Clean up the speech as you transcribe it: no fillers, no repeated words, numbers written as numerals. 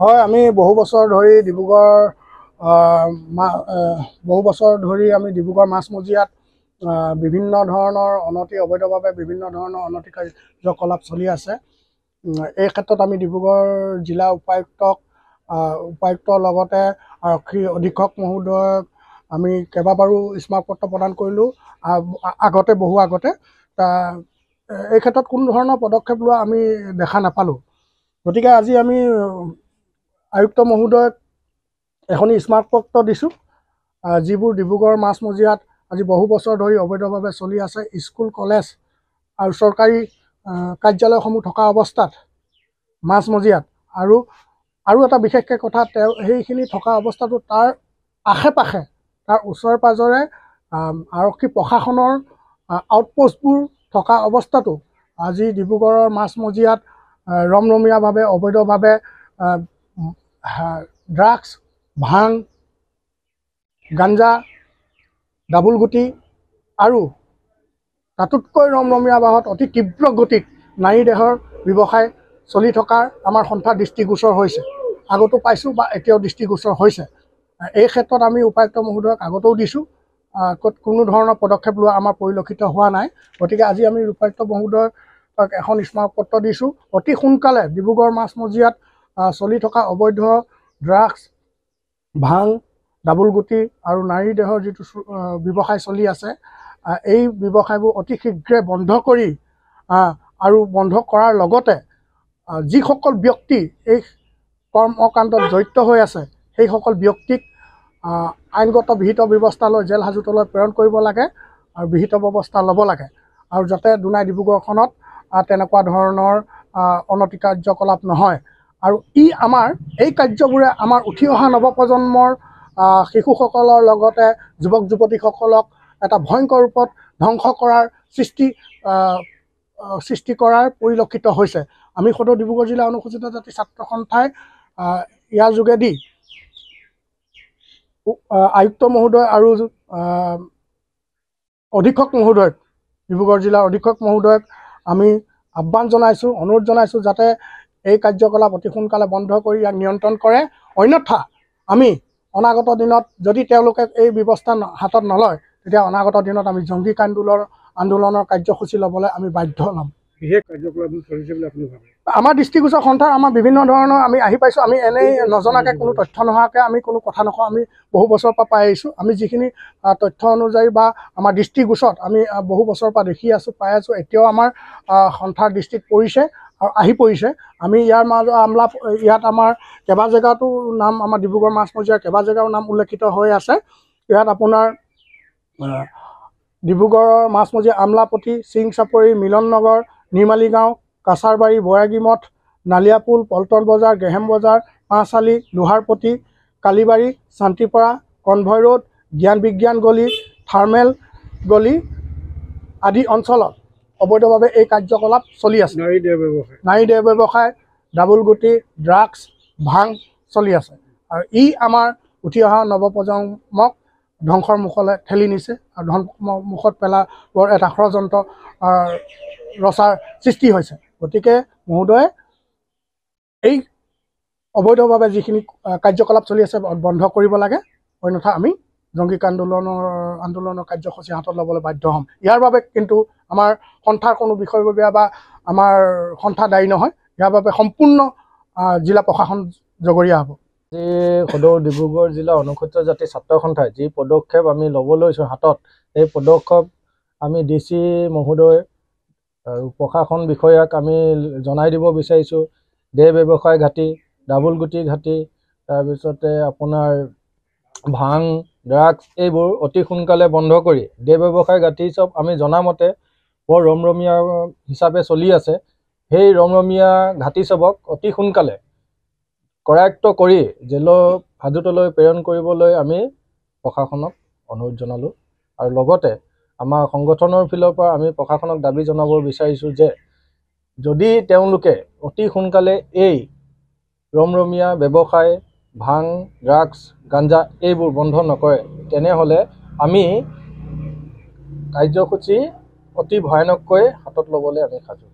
হয়, আমি বহু বছৰ ধৰি ডিব্ৰুগড় মাছমজিয়াত বিভিন্ন ধৰণৰ অবৈধভাৱে বিভিন্ন ধৰণৰ অনৈতিক কাৰ্যকলাপ চলি আছে। এই ক্ষেত্ৰত আমি ডিব্ৰুগড় জিলা উপায়ুক্তৰ লগতে আৰক্ষী অধীক্ষক মহোদয়ক আমি কেইবাবাৰো স্মাৰকপত্ৰ প্ৰদান কৰিলোঁ বহু আগতে। এই ক্ষেত্ৰত কোনো ধৰণৰ পদক্ষেপ লোৱা আমি দেখা নাপালোঁ। গতিকে আজি আমি আয়ুক্ত মহোদয়ক এখনি স্মাৰকপত্ৰ দিছোঁ, যিবোৰ ডিব্ৰুগড় মাছমজিয়াত আজি বহু বছৰ ধৰি অবৈধভাৱে চলি আছে। স্কুল, কলেজ আৰু চৰকাৰী কাৰ্যালয়সমূহ থকা অৱস্থাত মাছমজিয়াত আৰু এটা বিশেষকৈ কথা, সেইখিনি থকা অৱস্থাটো তাৰ আশে-পাশে, তাৰ ওচৰে পাঁজৰে আৰক্ষী প্ৰশাসনৰ আউটপোষ্টবোৰ থকা অৱস্থাতো আজি ডিব্ৰুগড়ৰ মাছমজিয়াত ৰমৰমীয়াভাৱে অবৈধভাৱে ড্ৰাগছ, ভাং, গাঞ্জা, ডাবুল গুটি আৰু তাতোতকৈ ৰমৰমীয়া বাহত অতি তীব্ৰ গতিত নাৰী দেহৰ ব্যৱসায় চলি থকাৰ আমাৰ সন্থা দৃষ্টিগোচৰ হৈছে। আগতো পাইছোঁ বা এতিয়াও দৃষ্টিগোচৰ হৈছে। এই ক্ষেত্ৰত আমি উপায়ুক্ত মহোদয়ক আগতেও দিছোঁ, কোনো ধৰণৰ পদক্ষেপ লোৱা আমাৰ পৰিলক্ষিত হোৱা নাই। গতিকে আজি আমি উপায়ুক্ত মহোদয়ক এখন স্মাৰকপত্ৰ দিছোঁ। অতি সোনকালে ডিব্ৰুগড় মাছমজিয়াত চলি থকা অবৈধ ড্ৰাগছ, ভাং, ডাবুল গুটি আৰু নাৰী দেহৰ যিটো ব্যৱসায় চলি আছে, এই ব্যৱসায়বোৰ অতি শীঘ্ৰে বন্ধ কৰি আৰু বন্ধ কৰাৰ লগতে যিসকল ব্যক্তি এই কৰ্মকাণ্ডত জড়িত হৈ আছে, সেইসকল ব্যক্তিক আইনগত বিহিত ব্যৱস্থা লৈ জেল হাজোতলৈ প্ৰেৰণ কৰিব লাগে আৰু বিহিত ব্যৱস্থা ল'ব লাগে। আৰু যাতে দুনাই ডিব্ৰুগড়খনত তেনেকুৱা ধৰণৰ অনৈতিক কাৰ্যকলাপ নহয়। আৰু এই কাৰ্যবোৰে আমাৰ উঠি অহা নৱপ্ৰজন্মৰ শিশুসকলৰ লগতে যুৱক যুৱতীসকলক এটা ভয়ংকৰ ৰূপত ধ্বংস কৰাৰ সৃষ্টি কৰাৰ পৰিলক্ষিত হৈছে। আমি সদৌ ডিব্ৰুগড় জিলা অনুসূচিত জাতি ছাত্ৰ সন্থাই ইয়াৰ যোগেদি আয়ুক্ত মহোদয় আৰু ডিব্ৰুগড় জিলাৰ অধীক্ষক মহোদয়ক আমি আহ্বান জনাইছোঁ, অনুৰোধ জনাইছোঁ যাতে এই কাৰ্যকলাপ অতি সোনকালে বন্ধ কৰি ইয়াক নিয়ন্ত্ৰণ কৰে। অন্যথা আমি অনাগত দিনত যদি তেওঁলোকে এই ব্যৱস্থা হাতত নলয়, তেতিয়া অনাগত দিনত আমি জংগী আন্দোলনৰ কাৰ্যসূচী ল'বলৈ আমি বাধ্য হ'ম। বিশেষ কাৰ্যকলাপ চলিছে বুলি আপুনি ভাবে? আমাৰ দৃষ্টিগোচৰ সন্থাৰ আমাৰ বিভিন্ন ধৰণৰ আমি আহি পাইছোঁ। আমি এনেই নজনাকৈ কোনো তথ্য নোহোৱাকৈ আমি কোনো কথা নকওঁ। আমি বহু বছৰৰ পৰা পাই আহিছোঁ। আমি যিখিনি তথ্য অনুযায়ী বা আমাৰ দৃষ্টিগোচৰত আমি বহু বছৰৰ পৰা দেখি আছোঁ, পাই আছোঁ, এতিয়াও আমাৰ সন্থাৰ দৃষ্টিত পৰিছে আৰু আহি পৰিছে। আমি ইয়াৰ ইয়াত আমাৰ কেইবা জেগাতো নাম, আমাৰ ডিব্ৰুগড় মাছমজিয়াৰ কেইবা জেগাও নাম উল্লেখিত হৈ আছে। ইয়াত আপোনাৰ ডিব্ৰুগড়ৰ মাছমজিয়া, আমলাপট্টি, চিং চাপৰি, মিলন নগৰ, নিৰ্মালী গাঁও, কাছাৰবাৰী, বৈৰাগী মঠ, নালিয়াপুল, পল্টন বজাৰ, গেহেম বজাৰ, পাঁচআলি, লোহাৰপট্টি, কালিবাৰী, শান্তিপৰা, কনভয় ৰোড, জ্ঞান বিজ্ঞান গলি, থাৰ্মেল গলি আদি অঞ্চলত অবৈধভাৱে এই কাৰ্যকলাপ চলি আছে। নাৰী দেহ ব্যৱসায়, ডাবুল গুটি, ড্ৰাগছ, ভাং চলি আছে। আৰু আমাৰ উঠি অহা নৱপ্ৰজন্মক ধ্বংসৰ মুখলৈ ঠেলি নিছে আৰু মুখত পেলাবৰ এটা ষড়যন্ত্ৰ ৰচাৰ সৃষ্টি হৈছে। গতিকে মহোদয়ে এই অবৈধভাৱে যিখিনি কাৰ্যকলাপ চলি আছে বন্ধ কৰিব লাগে। অন্যথা আমি জংগী আন্দোলনৰ কাৰ্যসূচী হাতত ল'বলৈ বাধ্য হ'ম। ইয়াৰ বাবে কিন্তু আমাৰ সন্থাৰ কোনো বিষয়ববীয়া বা আমাৰ সন্থা দায়ী নহয়। ইয়াৰ বাবে সম্পূৰ্ণ জিলা প্ৰশাসন জগৰীয়া হ'ব। আজি সদৌ ডিব্ৰুগড় জিলা অনুসূচিত জাতি ছাত্ৰ সন্থাই যি পদক্ষেপ আমি ল'ব লৈছোঁ হাতত, এই পদক্ষেপ আমি DC মহোদয় আৰু প্ৰশাসন বিষয়াক আমি জনাই দিব বিচাৰিছোঁ। দেহ ব্যৱসায় ঘাটি, ডাবুল গুটি ঘাটি, তাৰপিছতে আপোনাৰ ভাং, ড্ৰাগছ এইবোৰ অতি সোনকালে বন্ধ কৰি দেহ ব্যৱসায় ঘাটি চব আমি জনামতে বৰ ৰমৰমীয়া হিচাপে চলি আছে। সেই ৰমৰমীয়া ঘাটি চবক অতি সোনকালে কৰায়ত্ব কৰি জেলৰ হাজোতলৈ প্ৰেৰণ কৰিবলৈ আমি প্ৰশাসনক অনুৰোধ জনালোঁ। আৰু লগতে আমাৰ সংগঠনৰ ফালৰ পৰা আমি প্ৰশাসনক দাবী জনাব বিচাৰিছোঁ যে যদি তেওঁলোকে অতি সোনকালে এই ৰমৰমীয়া ব্যৱসায়, ভাং, ড্ৰাগছ, গাঞ্জা এইবোৰ বন্ধ নকৰে, তেনেহ'লে আমি কাৰ্যসূচী অতি ভয়ানককৈ হাতত ল'বলৈ আমি সাজু।